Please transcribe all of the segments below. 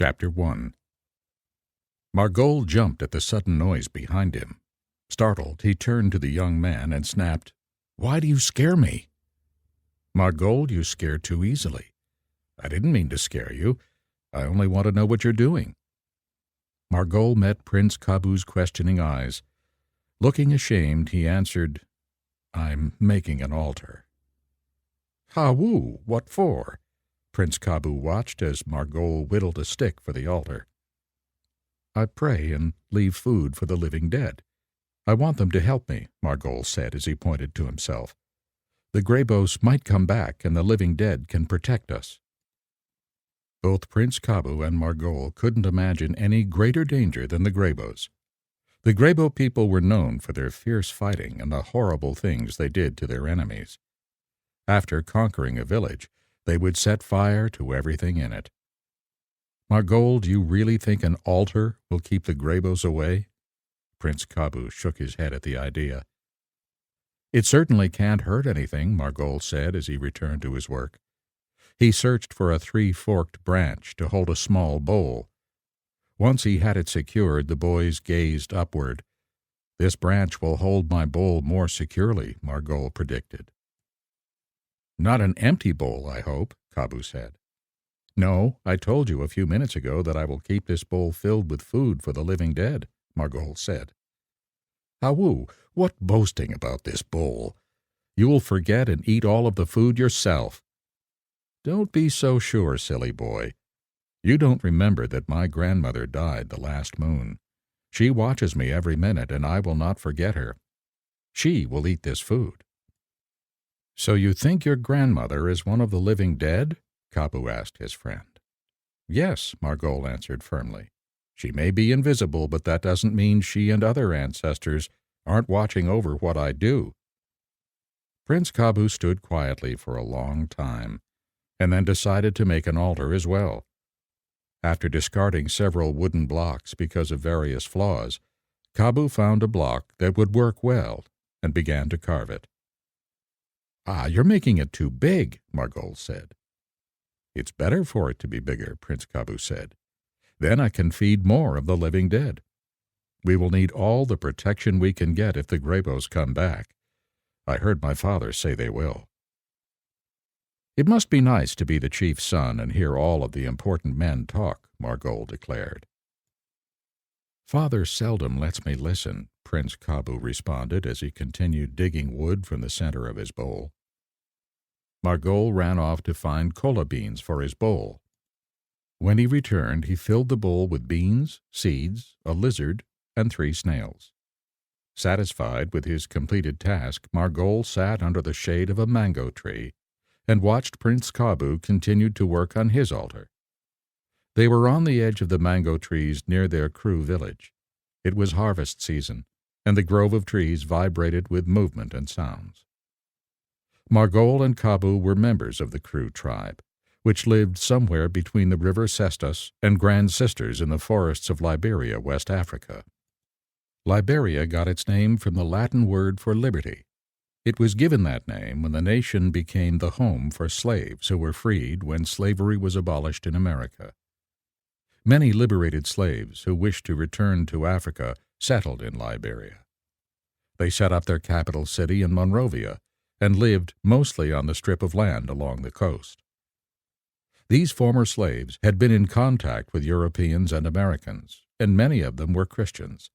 Chapter 1. Margol jumped at the sudden noise behind him. Startled, he turned to the young man and snapped, "Why do you scare me?" "Margol, you scare too easily. I didn't mean to scare you. I only want to know what you're doing." Margol met Prince Kabu's questioning eyes. Looking ashamed, he answered, "I'm making an altar." "Kabu, what for?" Prince Kabu watched as Margol whittled a stick for the altar. "I pray and leave food for the living dead. I want them to help me," Margol said as he pointed to himself. "The Grebos might come back, and the living dead can protect us." Both Prince Kabu and Margol couldn't imagine any greater danger than the Grebos. The Grebo people were known for their fierce fighting and the horrible things they did to their enemies. After conquering a village, they would set fire to everything in it. "Margol, do you really think an altar will keep the Grebos away?" Prince Kabu shook his head at the idea. "It certainly can't hurt anything," Margol said as he returned to his work. He searched for a three-forked branch to hold a small bowl. Once he had it secured, the boys gazed upward. "This branch will hold my bowl more securely," Margol predicted. "Not an empty bowl, I hope," Kabu said. "No, I told you a few minutes ago that I will keep this bowl filled with food for the living dead," Margol said. "Kabu, what boasting about this bowl! You will forget and eat all of the food yourself." "Don't be so sure, silly boy. You don't remember that my grandmother died the last moon. She watches me every minute, and I will not forget her. She will eat this food." "So you think your grandmother is one of the living dead?" Kabu asked his friend. "Yes," Margol answered firmly. "She may be invisible, but that doesn't mean she and other ancestors aren't watching over what I do." Prince Kabu stood quietly for a long time, and then decided to make an altar as well. After discarding several wooden blocks because of various flaws, Kabu found a block that would work well and began to carve it. "Ah, you're making it too big," Margol said. "It's better for it to be bigger," Prince Kabu said. "Then I can feed more of the living dead. We will need all the protection we can get if the Grebos come back. I heard my father say they will." "It must be nice to be the chief's son and hear all of the important men talk," Margol declared. "Father seldom lets me listen," Prince Kabu responded as he continued digging wood from the center of his bowl. Margol ran off to find cola beans for his bowl. When he returned, he filled the bowl with beans, seeds, a lizard, and 3 snails. Satisfied with his completed task, Margol sat under the shade of a mango tree and watched Prince Kabu continue to work on his altar. They were on the edge of the mango trees near their Kru village. It was harvest season, and the grove of trees vibrated with movement and sounds. Margol and Kabu were members of the Kru tribe, which lived somewhere between the river Cestus and Grand Sisters in the forests of Liberia, West Africa. Liberia got its name from the Latin word for liberty. It was given that name when the nation became the home for slaves who were freed when slavery was abolished in America. Many liberated slaves who wished to return to Africa settled in Liberia. They set up their capital city in Monrovia and lived mostly on the strip of land along the coast. These former slaves had been in contact with Europeans and Americans, and many of them were Christians.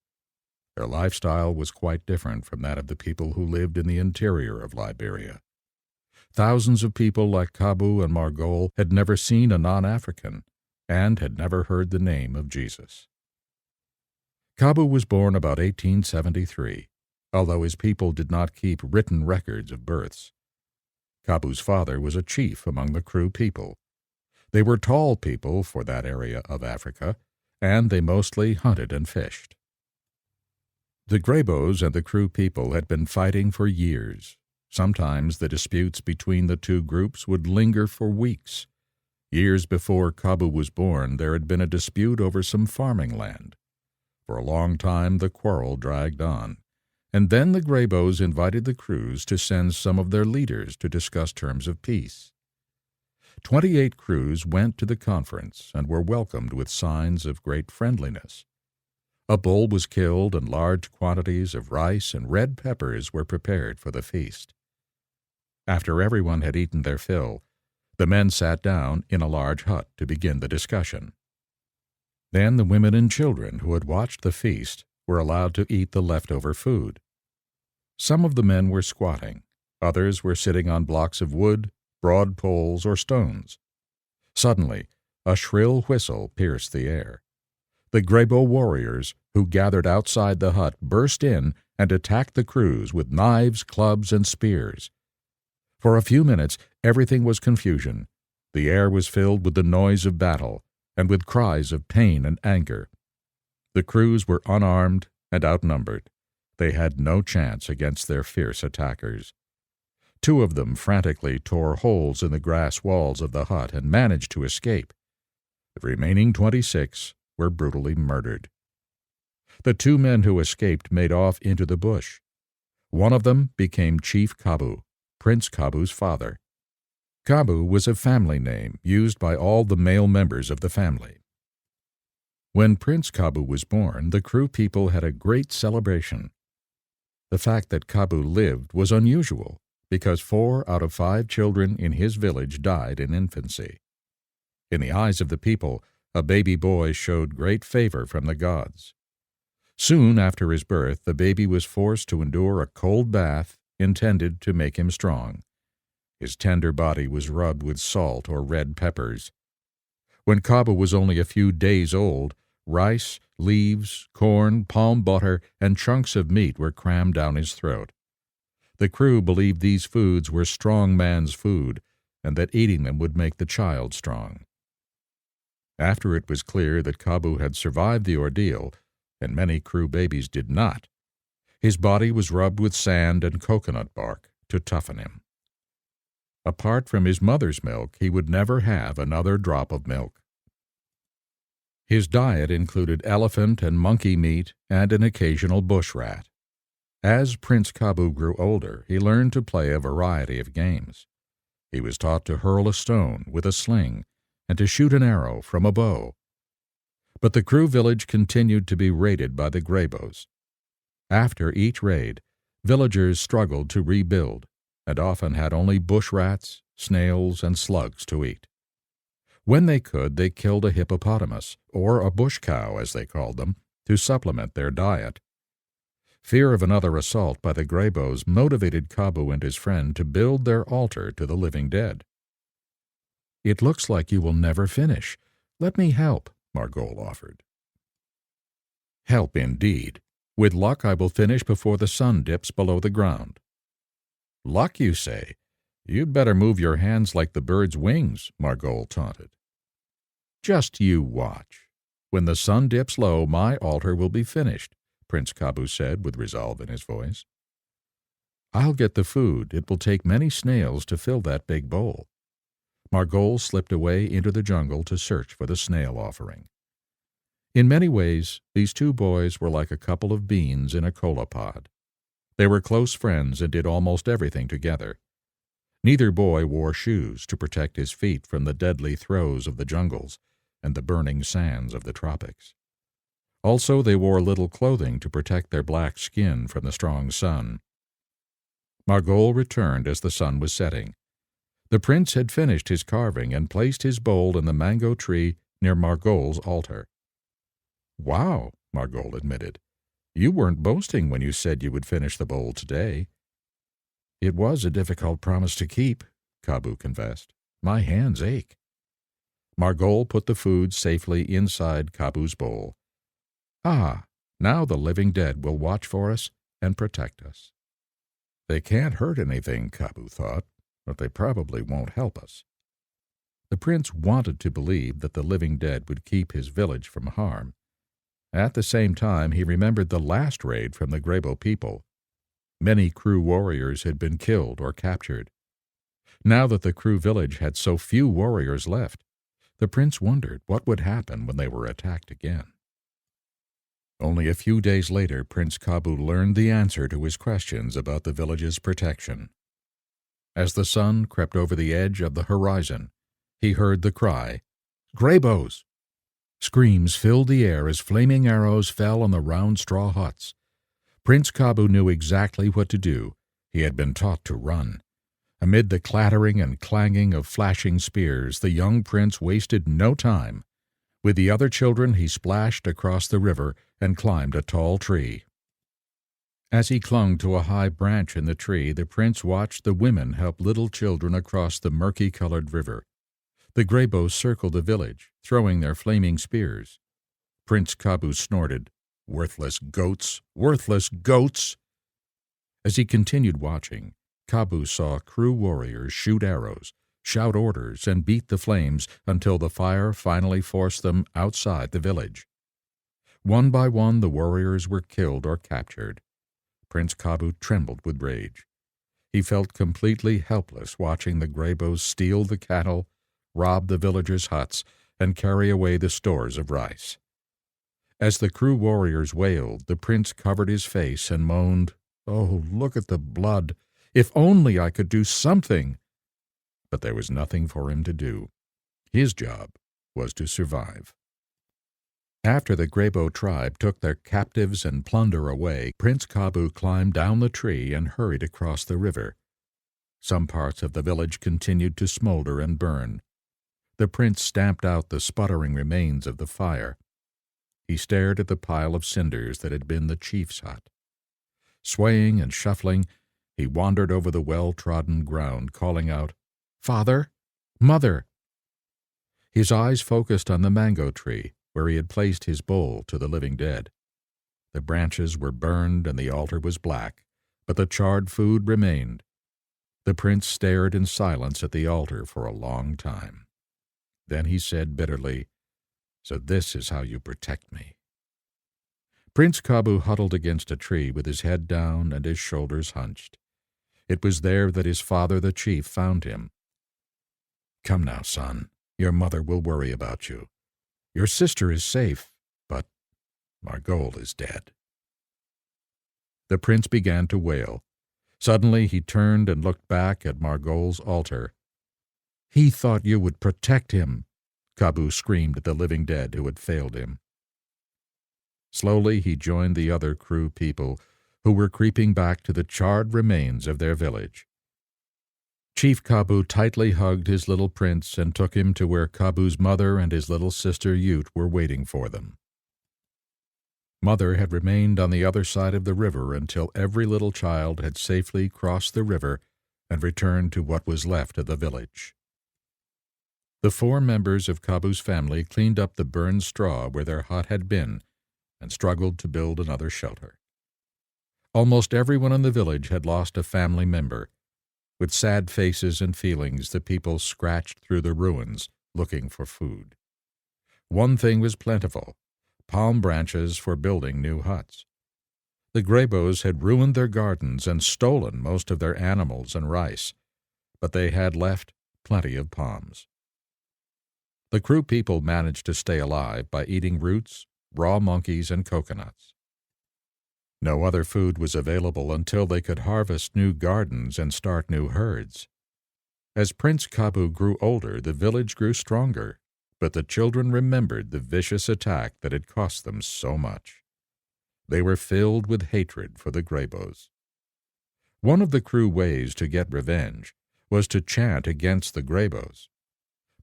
Their lifestyle was quite different from that of the people who lived in the interior of Liberia. Thousands of people like Kabu and Margol had never seen a non-African and had never heard the name of Jesus. Kabu was born about 1873, although his people did not keep written records of births. Kabu's father was a chief among the Kru people. They were tall people for that area of Africa, and they mostly hunted and fished. The Grebos and the Kru people had been fighting for years. Sometimes the disputes between the two groups would linger for weeks. Years before Kabu was born, there had been a dispute over some farming land. For a long time the quarrel dragged on, and then the Grebos invited the Krus to send some of their leaders to discuss terms of peace. 28 crews went to the conference and were welcomed with signs of great friendliness. A bull was killed and large quantities of rice and red peppers were prepared for the feast. After everyone had eaten their fill, the men sat down in a large hut to begin the discussion. Then the women and children who had watched the feast were allowed to eat the leftover food. Some of the men were squatting, others were sitting on blocks of wood, broad poles, or stones. Suddenly, a shrill whistle pierced the air. The Grebo warriors, who gathered outside the hut, burst in and attacked the crews with knives, clubs, and spears. For a few minutes, everything was confusion. The air was filled with the noise of battle and with cries of pain and anger. The crews were unarmed and outnumbered. They had no chance against their fierce attackers. 2 of them frantically tore holes in the grass walls of the hut and managed to escape. The remaining 26 were brutally murdered. The 2 men who escaped made off into the bush. One of them became Chief Kabu, Prince Kabu's father. Kabu was a family name used by all the male members of the family. When Prince Kabu was born, the crew people had a great celebration. The fact that Kabu lived was unusual because 4 out of 5 children in his village died in infancy. In the eyes of the people, a baby boy showed great favor from the gods. Soon after his birth, the baby was forced to endure a cold bath intended to make him strong. His tender body was rubbed with salt or red peppers. When Kabu was only a few days old, rice, leaves, corn, palm butter, and chunks of meat were crammed down his throat. The crew believed these foods were strong man's food, and that eating them would make the child strong. After it was clear that Kabu had survived the ordeal, and many crew babies did not, his body was rubbed with sand and coconut bark to toughen him. Apart from his mother's milk, he would never have another drop of milk. His diet included elephant and monkey meat and an occasional bush rat. As Prince Kabu grew older, he learned to play a variety of games. He was taught to hurl a stone with a sling and to shoot an arrow from a bow. But the crew village continued to be raided by the Grebos. After each raid, villagers struggled to rebuild and often had only bush rats, snails, and slugs to eat. When they could, they killed a hippopotamus, or a bush cow, as they called them, to supplement their diet. Fear of another assault by the Grebos motivated Kabu and his friend to build their altar to the living dead. "It looks like you will never finish. Let me help," Margol offered. "Help indeed. With luck I will finish before the sun dips below the ground." "Luck, you say? You'd better move your hands like the bird's wings," Margol taunted. "Just you watch. When the sun dips low, my altar will be finished," Prince Kabu said with resolve in his voice. "I'll get the food. It will take many snails to fill that big bowl." Margol slipped away into the jungle to search for the snail offering. In many ways, these 2 boys were like a couple of beans in a cola pod. They were close friends and did almost everything together. Neither boy wore shoes to protect his feet from the deadly throes of the jungles and the burning sands of the tropics. Also, they wore little clothing to protect their black skin from the strong sun. Margol returned as the sun was setting. The prince had finished his carving and placed his bowl in the mango tree near Margol's altar. "Wow," Margol admitted. "You weren't boasting when you said you would finish the bowl today." "It was a difficult promise to keep," Kabu confessed. "My hands ache." Margol put the food safely inside Kabu's bowl. "Ah, now the living dead will watch for us and protect us." "They can't hurt anything," Kabu thought, "but they probably won't help us." The prince wanted to believe that the living dead would keep his village from harm. At the same time, he remembered the last raid from the Grebo people. Many crew warriors had been killed or captured. Now that the crew village had so few warriors left, the prince wondered what would happen when they were attacked again. Only a few days later, Prince Kabu learned the answer to his questions about the village's protection. As the sun crept over the edge of the horizon, He heard the cry, "Grebos!" Screams filled the air as flaming arrows fell on the round straw huts. Prince Kabu knew exactly what to do. He had been taught to run. Amid the clattering and clanging of flashing spears, the young prince wasted no time. With the other children, he splashed across the river and climbed a tall tree. As he clung to a high branch in the tree, the prince watched the women help little children across the murky-colored river. The Grebos circled the village, throwing their flaming spears. Prince Kabu snorted, "Worthless goats! Worthless goats!" As he continued watching, Kabu saw Kru warriors shoot arrows, shout orders, and beat the flames until the fire finally forced them outside the village. One by one the warriors were killed or captured. Prince Kabu trembled with rage. He felt completely helpless watching the Grebos steal the cattle, rob the villagers' huts, and carry away the stores of rice. As the Kru warriors wailed, the prince covered his face and moaned, "Oh, look at the blood! If only I could do something!" But there was nothing for him to do. His job was to survive. After the Grebo tribe took their captives and plunder away, Prince Kabu climbed down the tree and hurried across the river. Some parts of the village continued to smolder and burn. The prince stamped out the sputtering remains of the fire. He stared at the pile of cinders that had been the chief's hut. Swaying and shuffling, he wandered over the well-trodden ground, calling out, "Father! Mother!" His eyes focused on the mango tree, where he had placed his bowl to the living dead. The branches were burned and the altar was black, but the charred food remained. The prince stared in silence at the altar for a long time. Then he said bitterly, "So this is how you protect me." Prince Kabu huddled against a tree with his head down and his shoulders hunched. It was there that his father, the chief, found him. "Come now, son. Your mother will worry about you. Your sister is safe, but Margol is dead." The prince began to wail. Suddenly he turned and looked back at Margol's altar. "He thought you would protect him," Kabu screamed at the living dead who had failed him. Slowly he joined the other Kru people who were creeping back to the charred remains of their village. Chief Kabu tightly hugged his little prince and took him to where Kabu's mother and his little sister Ute were waiting for them. Mother had remained on the other side of the river until every little child had safely crossed the river and returned to what was left of the village. The 4 members of Kabu's family cleaned up the burned straw where their hut had been and struggled to build another shelter. Almost everyone in the village had lost a family member. With sad faces and feelings, the people scratched through the ruins, looking for food. One thing was plentiful: palm branches for building new huts. The Grebos had ruined their gardens and stolen most of their animals and rice, but they had left plenty of palms. The Kru people managed to stay alive by eating roots, raw monkeys, and coconuts. No other food was available until they could harvest new gardens and start new herds. As Prince Kabu grew older, the village grew stronger, but the children remembered the vicious attack that had cost them so much. They were filled with hatred for the Grebos. One of the Kru ways to get revenge was to chant against the Grebos.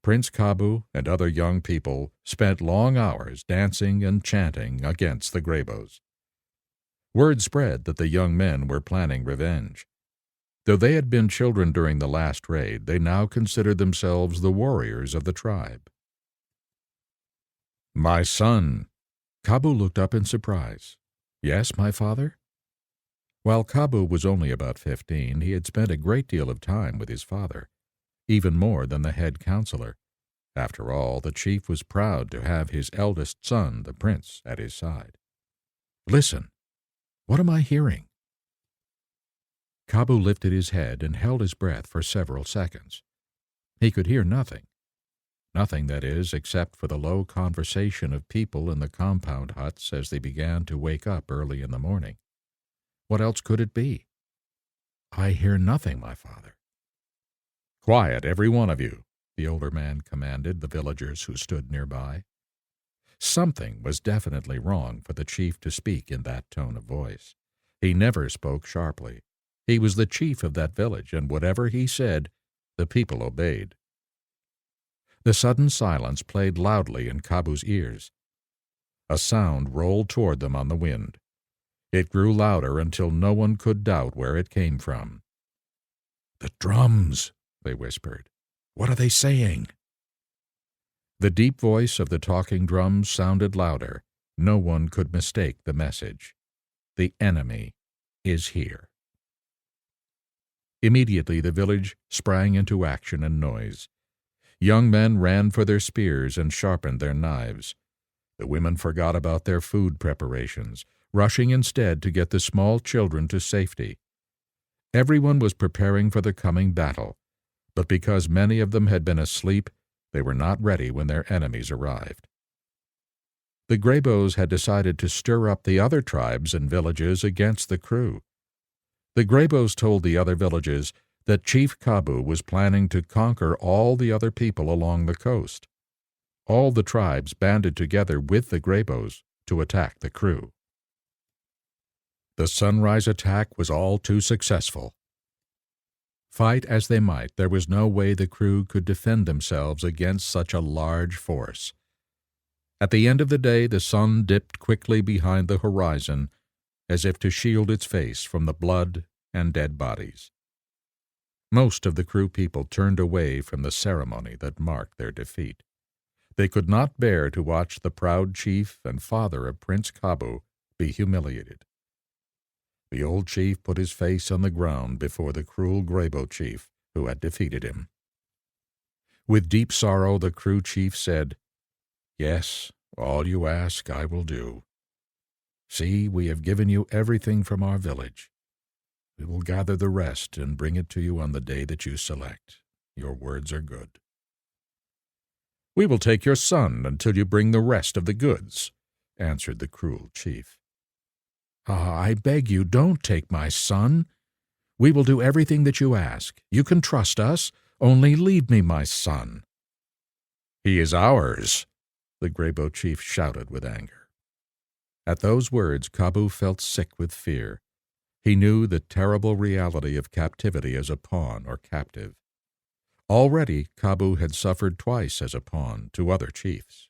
Prince Kabu and other young people spent long hours dancing and chanting against the Grebos. Word spread that the young men were planning revenge. Though they had been children during the last raid, they now considered themselves the warriors of the tribe. "My son!" Kabu looked up in surprise. "Yes, my father?" While Kabu was only about 15, he had spent a great deal of time with his father, even more than the head counselor. After all, the chief was proud to have his eldest son, the prince, at his side. "Listen, what am I hearing?" Kabu lifted his head and held his breath for several seconds. He could hear nothing. Nothing, that is, except for the low conversation of people in the compound huts as they began to wake up early in the morning. What else could it be? "I hear nothing, my father." "Quiet, every one of you. the older man commanded the villagers who stood nearby. Something was definitely wrong for the chief to speak in that tone of voice. He never spoke sharply. He was the chief of that village, and whatever he said, the people obeyed. The sudden silence played loudly in Kabu's ears. A sound rolled toward them on the wind. It grew louder until no one could doubt where it came from. "The drums," they whispered. "What are they saying?" The deep voice of the talking drums sounded louder. No one could mistake the message. The enemy is here. Immediately the village sprang into action and noise. Young men ran for their spears and sharpened their knives. The women forgot about their food preparations, rushing instead to get the small children to safety. Everyone was preparing for the coming battle, but because many of them had been asleep, they were not ready when their enemies arrived. The Grebos had decided to stir up the other tribes and villages against the crew. The Grebos told the other villages that Chief Kabu was planning to conquer all the other people along the coast. All the tribes banded together with the Grebos to attack the crew. The sunrise attack was all too successful. Fight as they might, there was no way the crew could defend themselves against such a large force. At the end of the day, the sun dipped quickly behind the horizon, as if to shield its face from the blood and dead bodies. Most of the crew people turned away from the ceremony that marked their defeat. They could not bear to watch the proud chief and father of Prince Kabu be humiliated. The old chief put his face on the ground before the cruel Grebo chief who had defeated him. With deep sorrow the crew chief said, "Yes, all you ask I will do. See, we have given you everything from our village. We will gather the rest and bring it to you on the day that you select. Your words are good." "We will take your son until you bring the rest of the goods," answered the cruel chief. "Ah, I beg you, don't take my son. We will do everything that you ask. You can trust us. Only leave me my son." "He is ours," the Grebo chief shouted with anger. At those words, Kabu felt sick with fear. He knew the terrible reality of captivity as a pawn or captive. Already, Kabu had suffered twice as a pawn to other chiefs.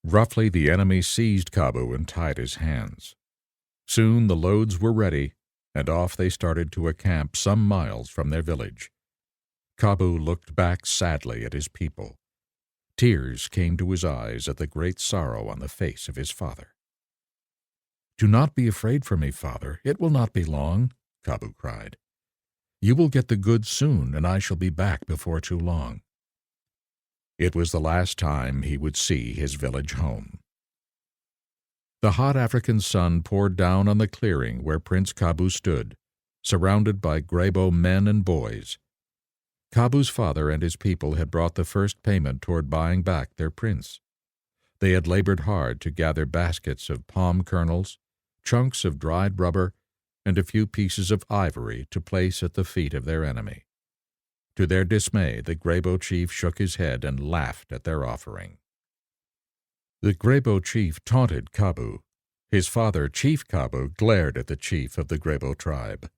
Roughly, the enemy seized Kabu and tied his hands. Soon the loads were ready, and off they started to a camp some miles from their village. Kabu looked back sadly at his people. Tears came to his eyes at the great sorrow on the face of his father. "Do not be afraid for me, father. It will not be long," Kabu cried. "You will get the goods soon, and I shall be back before too long." It was the last time he would see his village home. The hot African sun poured down on the clearing where Prince Kabu stood, surrounded by Grebo men and boys. Kabu's father and his people had brought the first payment toward buying back their prince. They had labored hard to gather baskets of palm kernels, chunks of dried rubber, and a few pieces of ivory to place at the feet of their enemy. To their dismay, the Grebo chief shook his head and laughed at their offering. The Grebo chief taunted Kabu. His father, Chief Kabu, glared at the chief of the Grebo tribe.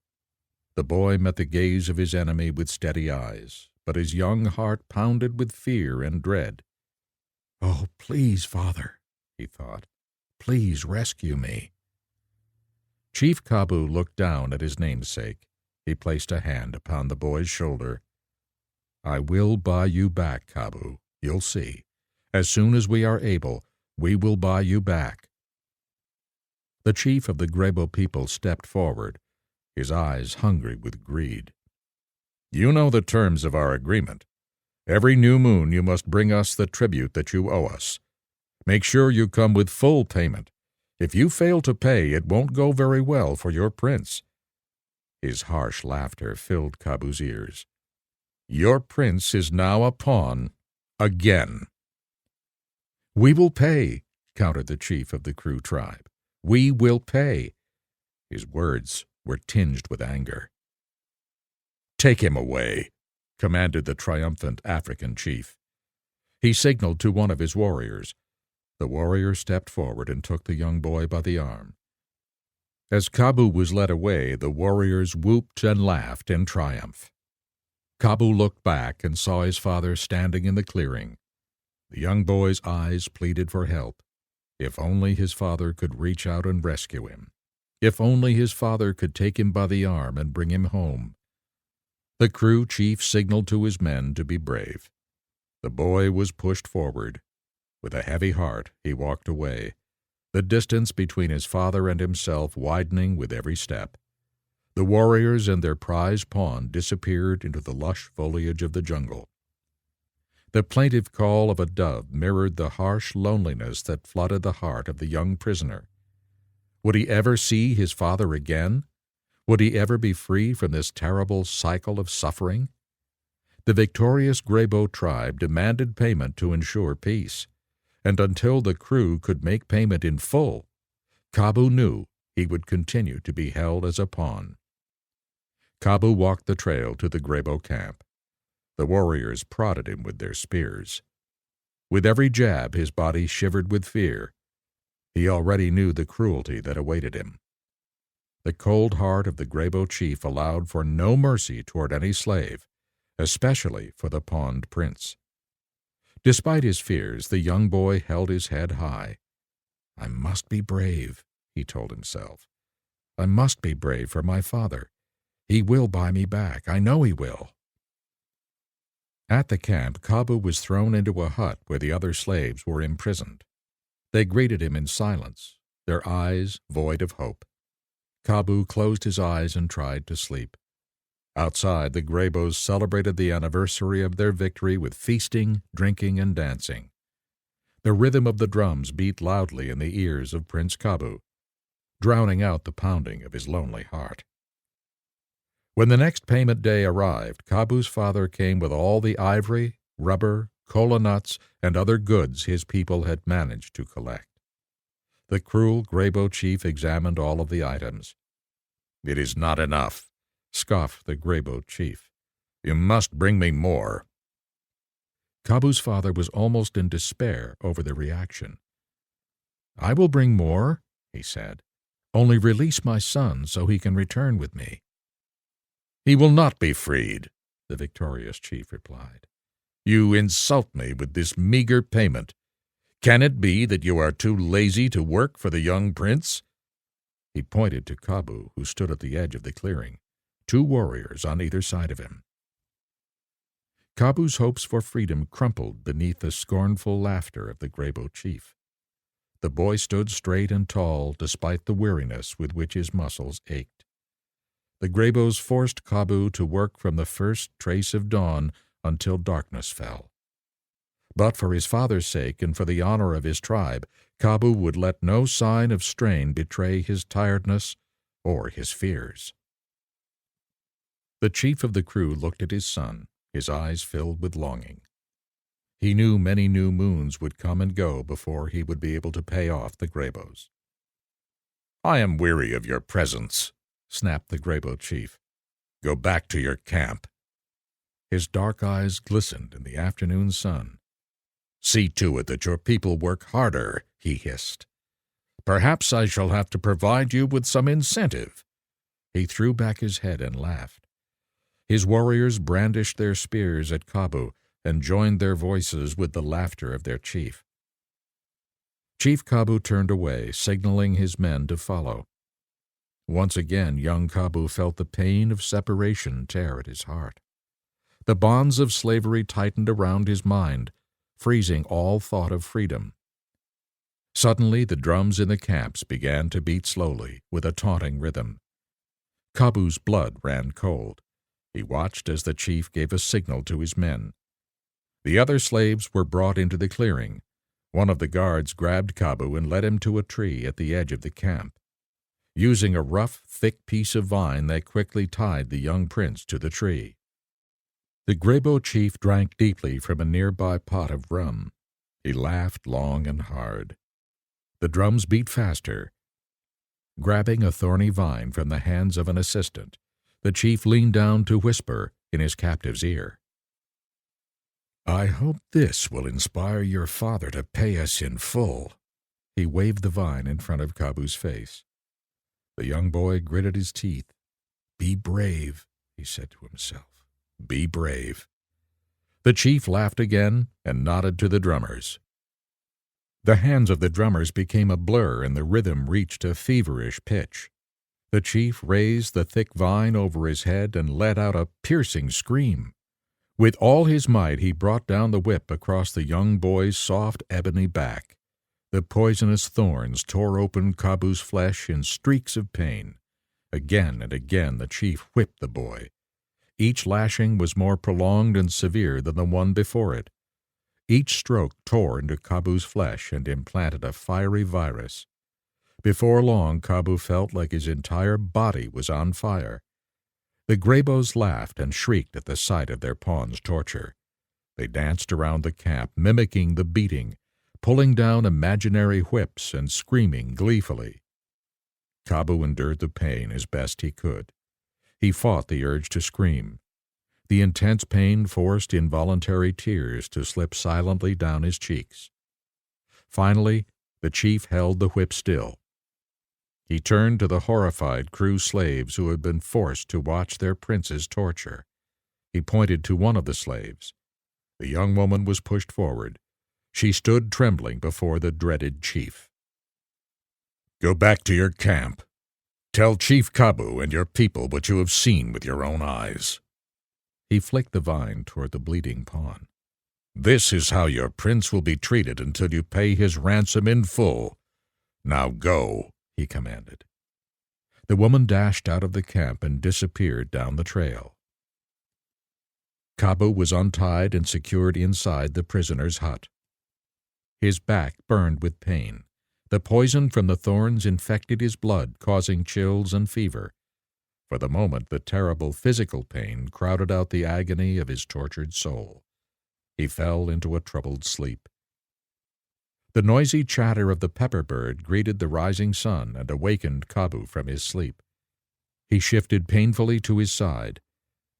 The boy met the gaze of his enemy with steady eyes, but his young heart pounded with fear and dread. "Oh, please, father," he thought. "Please rescue me." Chief Kabu looked down at his namesake. He placed a hand upon the boy's shoulder. "I will buy you back, Kabu. You'll see. As soon as we are able, we will buy you back." The chief of the Grebo people stepped forward, his eyes hungry with greed. "You know the terms of our agreement. Every new moon you must bring us the tribute that you owe us. Make sure you come with full payment. If you fail to pay, it won't go very well for your prince." His harsh laughter filled Kabu's ears. "Your prince is now a pawn again." "We will pay," countered the chief of the crew tribe. "We will pay." His words were tinged with anger. "Take him away," commanded the triumphant African chief. He signaled to one of his warriors. The warrior stepped forward and took the young boy by the arm. As Kabu was led away, the warriors whooped and laughed in triumph. Kabu looked back and saw his father standing in the clearing. The young boy's eyes pleaded for help. If only his father could reach out and rescue him. If only his father could take him by the arm and bring him home. The crew chief signaled to his men to be brave. The boy was pushed forward. With a heavy heart, he walked away, the distance between his father and himself widening with every step. The warriors and their prized pawn disappeared into the lush foliage of the jungle. The plaintive call of a dove mirrored the harsh loneliness that flooded the heart of the young prisoner. Would he ever see his father again? Would he ever be free from this terrible cycle of suffering? The victorious Grebo tribe demanded payment to ensure peace, and until the crew could make payment in full, Kabu knew he would continue to be held as a pawn. Kabu walked the trail to the Grebo camp. The warriors prodded him with their spears. With every jab, his body shivered with fear. He already knew the cruelty that awaited him. The cold heart of the Grebo chief allowed for no mercy toward any slave, especially for the pawned prince. Despite his fears, the young boy held his head high. "I must be brave," he told himself. "I must be brave for my father. He will buy me back. I know he will." At the camp, Kabu was thrown into a hut where the other slaves were imprisoned. They greeted him in silence, their eyes void of hope. Kabu closed his eyes and tried to sleep. Outside, the Grebos celebrated the anniversary of their victory with feasting, drinking, and dancing. The rhythm of the drums beat loudly in the ears of Prince Kabu, drowning out the pounding of his lonely heart. When the next payment day arrived, Kabu's father came with all the ivory, rubber, kola nuts, and other goods his people had managed to collect. The cruel Grebo chief examined all of the items. "It is not enough," scoffed the Grebo chief. "You must bring me more." Kabu's father was almost in despair over the reaction. "I will bring more," he said. "Only release my son so he can return with me." "He will not be freed," the victorious chief replied. "You insult me with this meager payment. Can it be that you are too lazy to work for the young prince?" He pointed to Kabu, who stood at the edge of the clearing, 2 warriors on either side of him. Kabu's hopes for freedom crumpled beneath the scornful laughter of the Grebo chief. The boy stood straight and tall despite the weariness with which his muscles ached. The Grebos forced Kabu to work from the first trace of dawn until darkness fell. But for his father's sake and for the honor of his tribe, Kabu would let no sign of strain betray his tiredness or his fears. The chief of the crew looked at his son, his eyes filled with longing. He knew many new moons would come and go before he would be able to pay off the Grebos. "I am weary of your presence," snapped the Grebo chief. "Go back to your camp." His dark eyes glistened in the afternoon sun. "See to it that your people work harder," he hissed. "Perhaps I shall have to provide you with some incentive." He threw back his head and laughed. His warriors brandished their spears at Kabu and joined their voices with the laughter of their chief. Chief Kabu turned away, signaling his men to follow. Once again, young Kabu felt the pain of separation tear at his heart. The bonds of slavery tightened around his mind, freezing all thought of freedom. Suddenly, the drums in the camps began to beat slowly, with a taunting rhythm. Kabu's blood ran cold. He watched as the chief gave a signal to his men. The other slaves were brought into the clearing. One of the guards grabbed Kabu and led him to a tree at the edge of the camp. Using a rough, thick piece of vine, they quickly tied the young prince to the tree. The Grebo chief drank deeply from a nearby pot of rum. He laughed long and hard. The drums beat faster. Grabbing a thorny vine from the hands of an assistant, the chief leaned down to whisper in his captive's ear. I hope this will inspire your father to pay us in full. He waved the vine in front of Kabu's face. The young boy gritted his teeth. Be brave, he said to himself. Be brave. The chief laughed again and nodded to the drummers. The hands of the drummers became a blur and the rhythm reached a feverish pitch. The chief raised the thick vine over his head and let out a piercing scream. With all his might he brought down the whip across the young boy's soft ebony back. The poisonous thorns tore open Kabu's flesh in streaks of pain. Again and again the chief whipped the boy. Each lashing was more prolonged and severe than the one before it. Each stroke tore into Kabu's flesh and implanted a fiery virus. Before long, Kabu felt like his entire body was on fire. The Grebos laughed and shrieked at the sight of their pawn's torture. They danced around the camp, mimicking the beating, pulling down imaginary whips and screaming gleefully. Kabu endured the pain as best he could. He fought the urge to scream. The intense pain forced involuntary tears to slip silently down his cheeks. Finally, the chief held the whip still. He turned to the horrified crew slaves who had been forced to watch their prince's torture. He pointed to one of the slaves. The young woman was pushed forward. She stood trembling before the dreaded chief. Go back to your camp. Tell Chief Kabu and your people what you have seen with your own eyes. He flicked the vine toward the bleeding pawn. This is how your prince will be treated until you pay his ransom in full. Now go, he commanded. The woman dashed out of the camp and disappeared down the trail. Kabu was untied and secured inside the prisoner's hut. His back burned with pain. The poison from the thorns infected his blood, causing chills and fever. For the moment, the terrible physical pain crowded out the agony of his tortured soul. He fell into a troubled sleep. The noisy chatter of the pepper bird greeted the rising sun and awakened Kabu from his sleep. He shifted painfully to his side.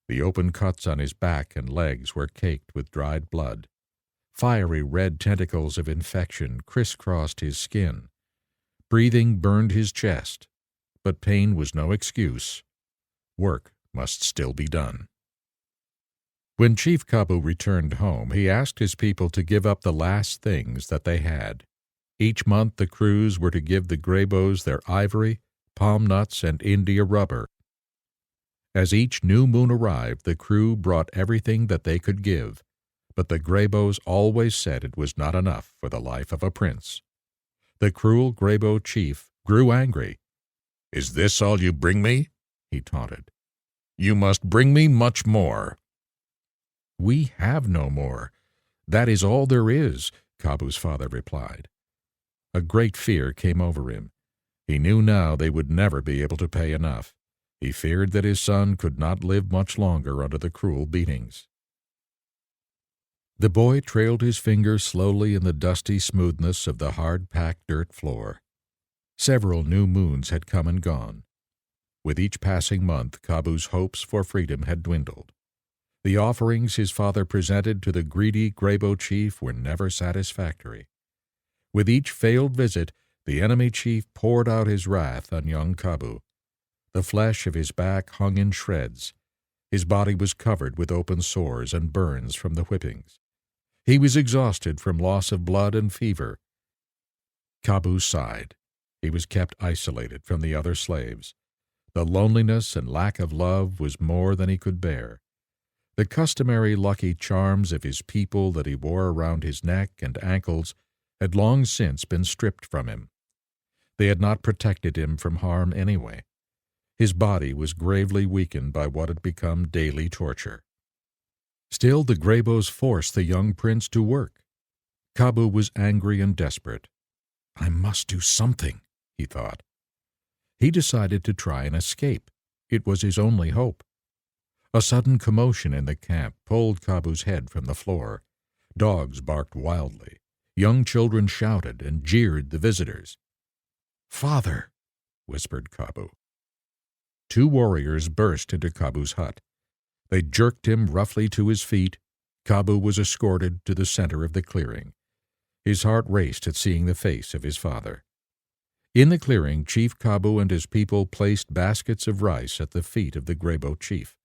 The open cuts on his back and legs were caked with dried blood. Fiery red tentacles of infection crisscrossed his skin. Breathing burned his chest, but pain was no excuse. Work must still be done. When Chief Kabu returned home, he asked his people to give up the last things that they had. Each month the crews were to give the Grebos their ivory, palm nuts, and India rubber. As each new moon arrived, the crew brought everything that they could give, but the Grebos always said it was not enough for the life of a prince. The cruel Grebo chief grew angry. "Is this all you bring me?" he taunted. "You must bring me much more." "We have no more. That is all there is," Kabu's father replied. A great fear came over him. He knew now they would never be able to pay enough. He feared that his son could not live much longer under the cruel beatings. The boy trailed his fingers slowly in the dusty smoothness of the hard-packed dirt floor. Several new moons had come and gone. With each passing month, Kabu's hopes for freedom had dwindled. The offerings his father presented to the greedy Grebo chief were never satisfactory. With each failed visit, the enemy chief poured out his wrath on young Kabu. The flesh of his back hung in shreds. His body was covered with open sores and burns from the whippings. He was exhausted from loss of blood and fever. Kabu sighed. He was kept isolated from the other slaves. The loneliness and lack of love was more than he could bear. The customary lucky charms of his people that he wore around his neck and ankles had long since been stripped from him. They had not protected him from harm anyway. His body was gravely weakened by what had become daily torture. Still, the Grebos forced the young prince to work. Kabu was angry and desperate. "I must do something," he thought. He decided to try and escape. It was his only hope. A sudden commotion in the camp pulled Kabu's head from the floor. Dogs barked wildly. Young children shouted and jeered the visitors. "Father!" whispered Kabu. Two warriors burst into Kabu's hut. They jerked him roughly to his feet, Kabu was escorted to the center of the clearing. His heart raced at seeing the face of his father. In the clearing, Chief Kabu and his people placed baskets of rice at the feet of the Grebo chief.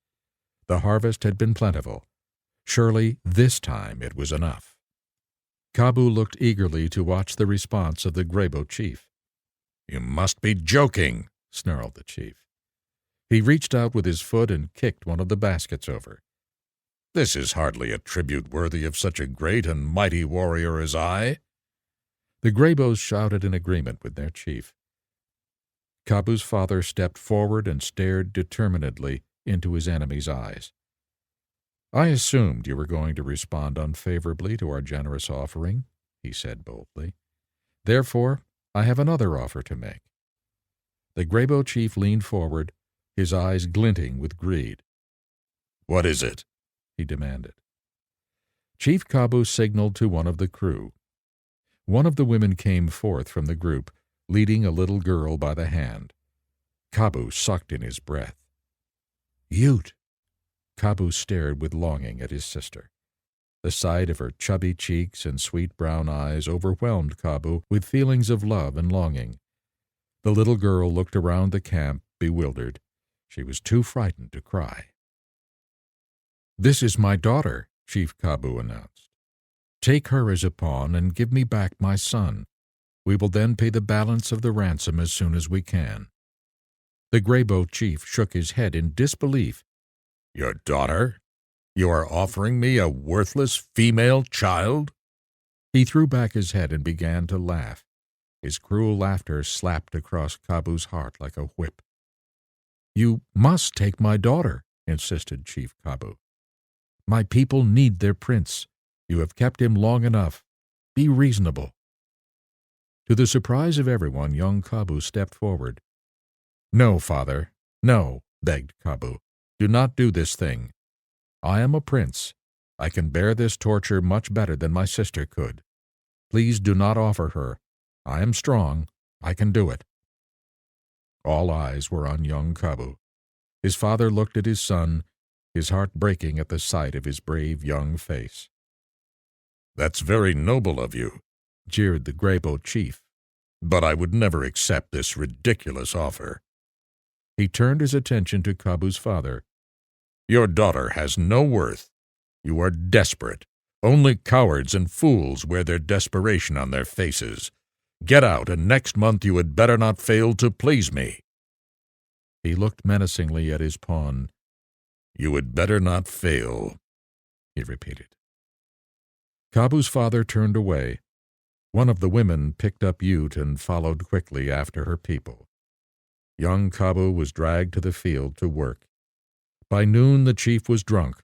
The harvest had been plentiful. Surely this time it was enough. Kabu looked eagerly to watch the response of the Grebo chief. "You must be joking," snarled the chief. He reached out with his foot and kicked one of the baskets over. "This is hardly a tribute worthy of such a great and mighty warrior as I." The Grebos shouted in agreement with their chief. Kabu's father stepped forward and stared determinedly into his enemy's eyes. "I assumed you were going to respond unfavorably to our generous offering," he said boldly. "Therefore, I have another offer to make." The Grebo chief leaned forward, his eyes glinting with greed. "What is it?" he demanded. Chief Kabu signaled to one of the crew. One of the women came forth from the group, leading a little girl by the hand. Kabu sucked in his breath. "Ute!" Kabu stared with longing at his sister. The sight of her chubby cheeks and sweet brown eyes overwhelmed Kabu with feelings of love and longing. The little girl looked around the camp, bewildered. She was too frightened to cry. "This is my daughter," Chief Kabu announced. "Take her as a pawn and give me back my son. We will then pay the balance of the ransom as soon as we can." The Grebo chief shook his head in disbelief. "Your daughter? You are offering me a worthless female child?" He threw back his head and began to laugh. His cruel laughter slapped across Kabu's heart like a whip. "You must take my daughter," insisted Chief Kabu. "My people need their prince. You have kept him long enough. Be reasonable." To the surprise of everyone, young Kabu stepped forward. "No, father, no," begged Kabu. "Do not do this thing. I am a prince. I can bear this torture much better than my sister could. Please do not offer her. I am strong. I can do it." All eyes were on young Kabu. His father looked at his son, his heart breaking at the sight of his brave young face. "That's very noble of you," jeered the Grebo chief, "but I would never accept this ridiculous offer." He turned his attention to Kabu's father. "Your daughter has no worth. You are desperate. Only cowards and fools wear their desperation on their faces. Get out, and next month you had better not fail to please me." He looked menacingly at his pawn. "You had better not fail," he repeated. Kabu's father turned away. One of the women picked up Ute and followed quickly after her people. Young Kabu was dragged to the field to work. By noon the chief was drunk,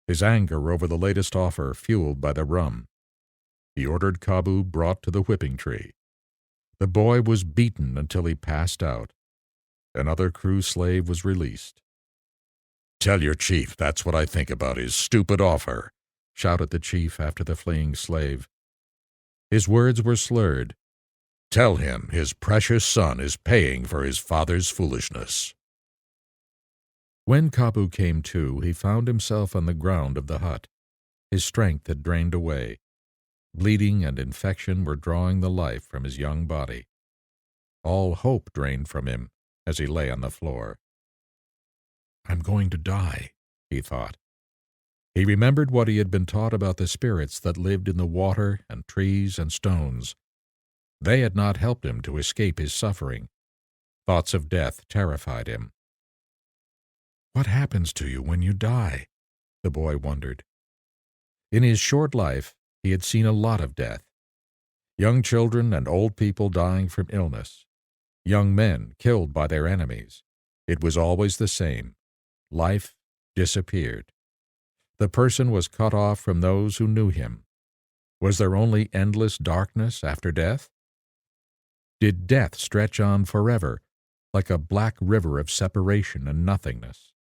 his anger over the latest offer fueled by the rum. He ordered Kabu brought to the whipping tree. The boy was beaten until he passed out. Another crew slave was released. "Tell your chief that's what I think about his stupid offer," shouted the chief after the fleeing slave. His words were slurred. "Tell him his precious son is paying for his father's foolishness." When Kabu came to, he found himself on the ground of the hut. His strength had drained away. Bleeding and infection were drawing the life from his young body. All hope drained from him as he lay on the floor. "I'm going to die," he thought. He remembered what he had been taught about the spirits that lived in the water and trees and stones. They had not helped him to escape his suffering. Thoughts of death terrified him. "What happens to you when you die?" the boy wondered. In his short life, he had seen a lot of death. Young children and old people dying from illness. Young men killed by their enemies. It was always the same. Life disappeared. The person was cut off from those who knew him. Was there only endless darkness after death? Did death stretch on forever, like a black river of separation and nothingness?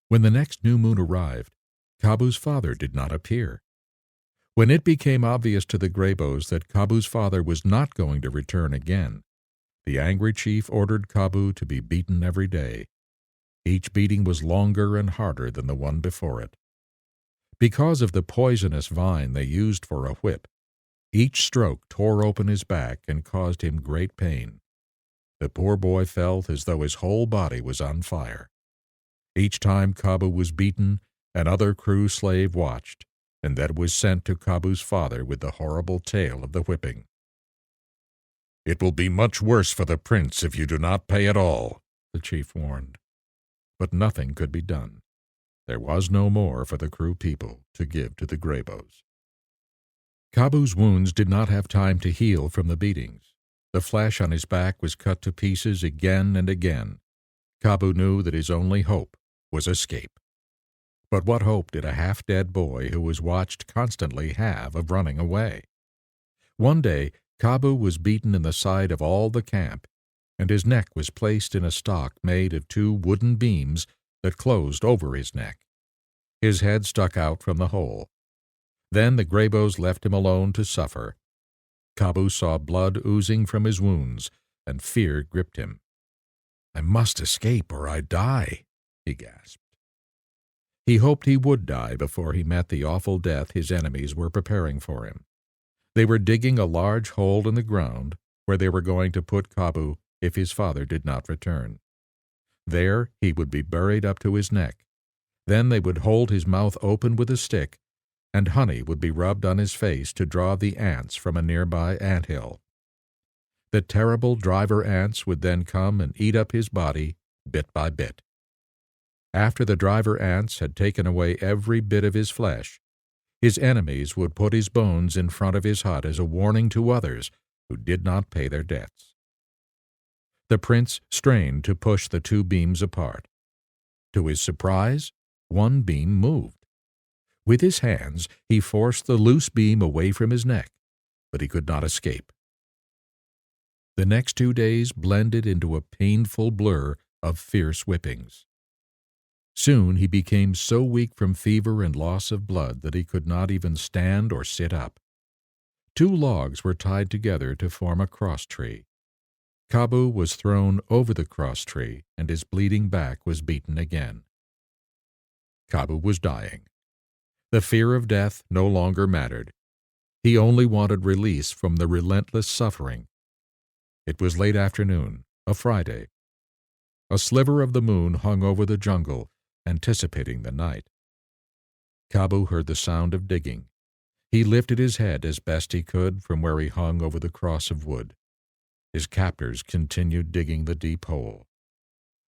When the next new moon arrived, Kabu's father did not appear. When it became obvious to the Grebos that Kabu's father was not going to return again, the angry chief ordered Kabu to be beaten every day. Each beating was longer and harder than the one before it. Because of the poisonous vine they used for a whip, each stroke tore open his back and caused him great pain. The poor boy felt as though his whole body was on fire. Each time Kabu was beaten, another crew slave watched, and then was sent to Kabu's father with the horrible tale of the whipping. "It will be much worse for the prince if you do not pay at all," the chief warned. But nothing could be done. There was no more for the Kru people to give to the Grebos. Kabu's wounds did not have time to heal from the beatings. The flesh on his back was cut to pieces again and again. Kabu knew that his only hope was escape. But what hope did a half-dead boy who was watched constantly have of running away? One day, Kabu was beaten in the side of all the camp, and his neck was placed in a stock made of 2 wooden beams that closed over his neck. His head stuck out from the hole. Then the Grebos left him alone to suffer. Kabu saw blood oozing from his wounds, and fear gripped him. "I must escape or I die," he gasped. He hoped he would die before he met the awful death his enemies were preparing for him. They were digging a large hole in the ground where they were going to put Kabu if his father did not return. There he would be buried up to his neck. Then they would hold his mouth open with a stick, and honey would be rubbed on his face to draw the ants from a nearby ant-hill. The terrible driver ants would then come and eat up his body bit by bit. After the driver ants had taken away every bit of his flesh, his enemies would put his bones in front of his hut as a warning to others who did not pay their debts. The prince strained to push the 2 beams apart. To his surprise, one beam moved. With his hands, he forced the loose beam away from his neck, but he could not escape. The next 2 days blended into a painful blur of fierce whippings. Soon he became so weak from fever and loss of blood that he could not even stand or sit up. 2 logs were tied together to form a cross tree. Kabu was thrown over the cross tree, and his bleeding back was beaten again. Kabu was dying. The fear of death no longer mattered. He only wanted release from the relentless suffering. It was late afternoon, a Friday. A sliver of the moon hung over the jungle, anticipating the night. Kabu heard the sound of digging. He lifted his head as best he could from where he hung over the cross of wood. His captors continued digging the deep hole.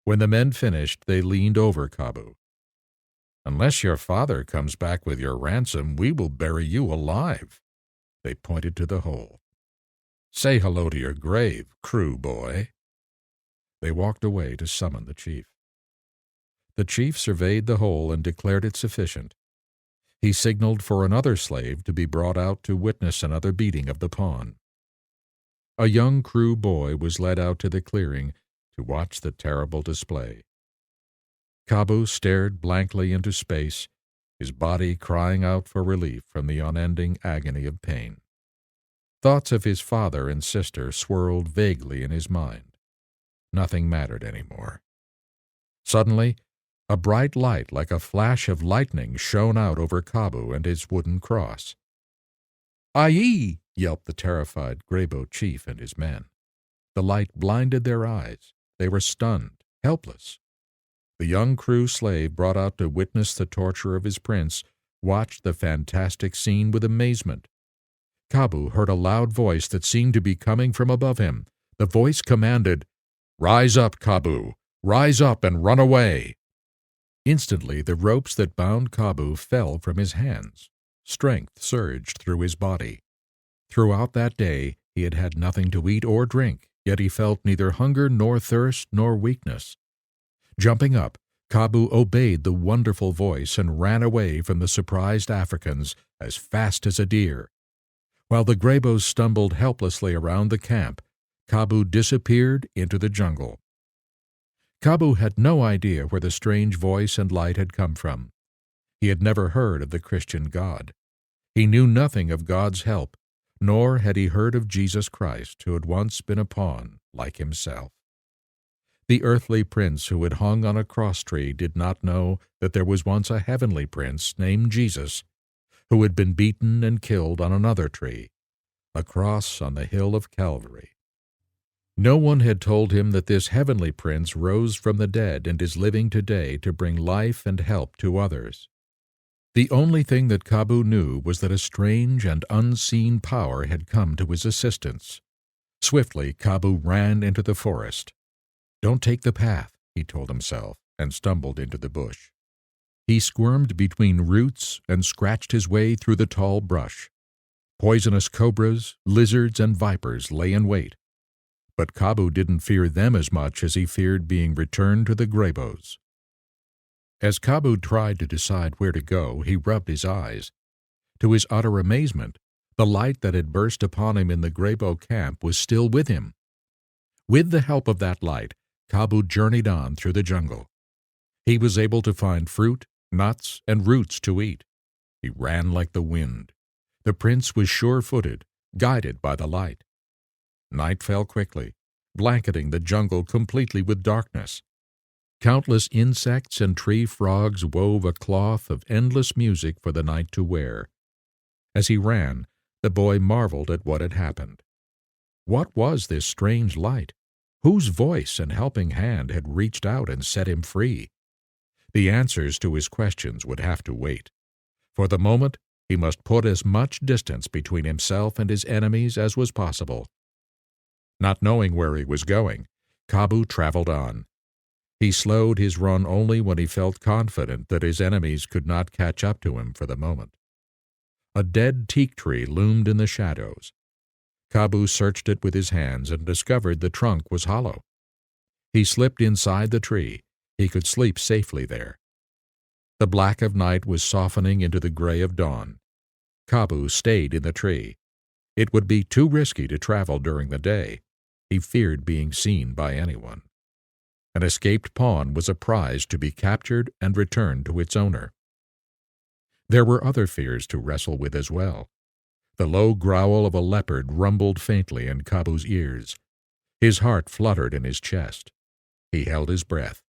When the men finished, they leaned over Kabu. "Unless your father comes back with your ransom, we will bury you alive." They pointed to the hole. "Say hello to your grave, Kru boy." They walked away to summon the chief. The chief surveyed the hole and declared it sufficient. He signaled for another slave to be brought out to witness another beating of the pawn. A young Kru boy was led out to the clearing to watch the terrible display. Kabu stared blankly into space, his body crying out for relief from the unending agony of pain. Thoughts of his father and sister swirled vaguely in his mind. Nothing mattered anymore. Suddenly, a bright light like a flash of lightning shone out over Kabu and his wooden cross. "Aye!" yelped the terrified Grebo chief and his men. The light blinded their eyes. They were stunned, helpless. The young Kru slave brought out to witness the torture of his prince watched the fantastic scene with amazement. Kabu heard a loud voice that seemed to be coming from above him. The voice commanded, "Rise up, Kabu! Rise up and run away!" Instantly the ropes that bound Kabu fell from his hands. Strength surged through his body. Throughout that day he had had nothing to eat or drink, yet he felt neither hunger nor thirst nor weakness. Jumping up, Kabu obeyed the wonderful voice and ran away from the surprised Africans as fast as a deer. While the Grebos stumbled helplessly around the camp, Kabu disappeared into the jungle. Kabu had no idea where the strange voice and light had come from. He had never heard of the Christian God. He knew nothing of God's help, nor had he heard of Jesus Christ, who had once been a pawn like himself. The earthly prince who had hung on a cross-tree did not know that there was once a heavenly prince named Jesus, who had been beaten and killed on another tree, a cross on the hill of Calvary. No one had told him that this heavenly prince rose from the dead and is living today to bring life and help to others. The only thing that Kabu knew was that a strange and unseen power had come to his assistance. Swiftly, Kabu ran into the forest. "Don't take the path," he told himself, and stumbled into the bush. He squirmed between roots and scratched his way through the tall brush. Poisonous cobras, lizards, and vipers lay in wait, but Kabu didn't fear them as much as he feared being returned to the Grebos. As Kabu tried to decide where to go, he rubbed his eyes. To his utter amazement, the light that had burst upon him in the Grebo camp was still with him. With the help of that light, Kabu journeyed on through the jungle. He was able to find fruit, nuts, and roots to eat. He ran like the wind. The prince was sure-footed, guided by the light. Night fell quickly, blanketing the jungle completely with darkness. Countless insects and tree frogs wove a cloth of endless music for the night to wear. As he ran, the boy marveled at what had happened. What was this strange light? Whose voice and helping hand had reached out and set him free? The answers to his questions would have to wait. For the moment, he must put as much distance between himself and his enemies as was possible. Not knowing where he was going, Kabu traveled on. He slowed his run only when he felt confident that his enemies could not catch up to him for the moment. A dead teak tree loomed in the shadows. Kabu searched it with his hands and discovered the trunk was hollow. He slipped inside the tree. He could sleep safely there. The black of night was softening into the gray of dawn. Kabu stayed in the tree. It would be too risky to travel during the day. He feared being seen by anyone. An escaped pawn was a prize to be captured and returned to its owner. There were other fears to wrestle with as well. The low growl of a leopard rumbled faintly in Kabu's ears. His heart fluttered in his chest. He held his breath.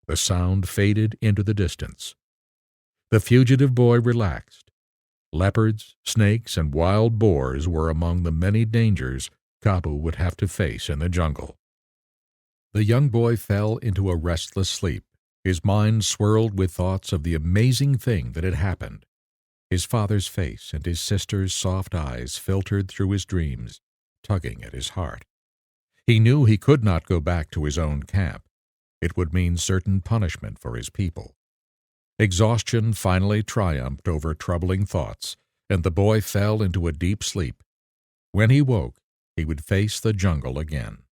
The sound faded into the distance. The fugitive boy relaxed. Leopards, snakes, and wild boars were among the many dangers Kabu would have to face in the jungle. The young boy fell into a restless sleep. His mind swirled with thoughts of the amazing thing that had happened. His father's face and his sister's soft eyes filtered through his dreams, tugging at his heart. He knew he could not go back to his own camp. It would mean certain punishment for his people. Exhaustion finally triumphed over troubling thoughts, and the boy fell into a deep sleep. When he woke, he would face the jungle again.